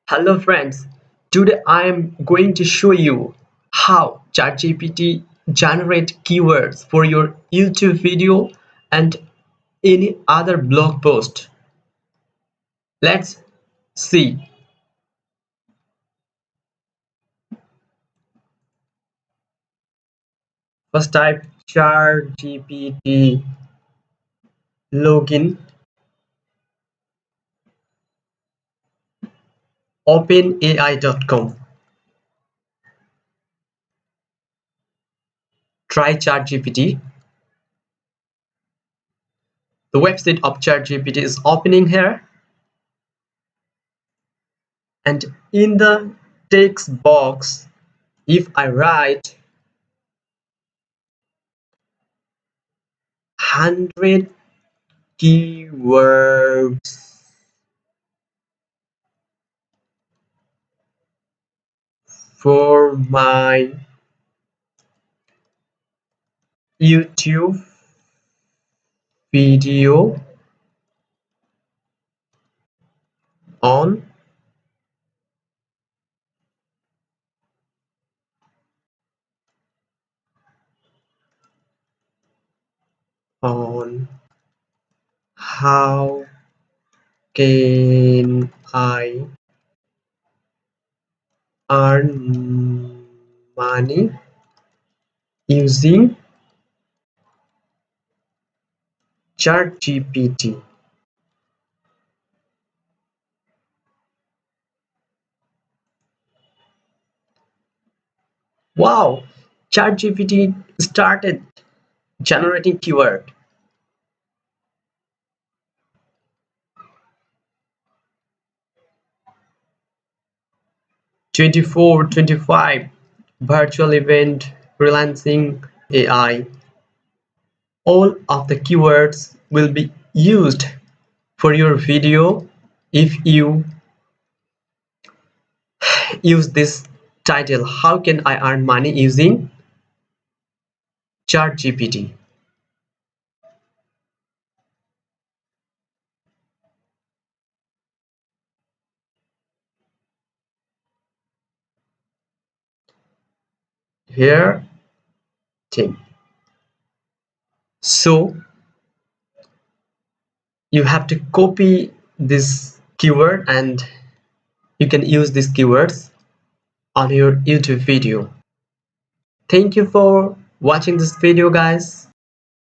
Hello friends, today I am going to show you how ChatGPT generate keywords for your YouTube video and any other blog post. Let's see. First type ChatGPT login openai.com. Try ChatGPT. The website of ChatGPT is opening here, and in the text box if I write 100 keywords for my YouTube video on on how can I earn money using ChatGPT. Wow, ChatGPT started generating keyword. 24, 25 virtual event freelancing AI. All of the keywords will be used for your video if you use this title. How can I earn money using ChatGPT? Here thing. So you have to copy this keyword and you can use these keywords on your YouTube video. Thank you for watching this video, guys.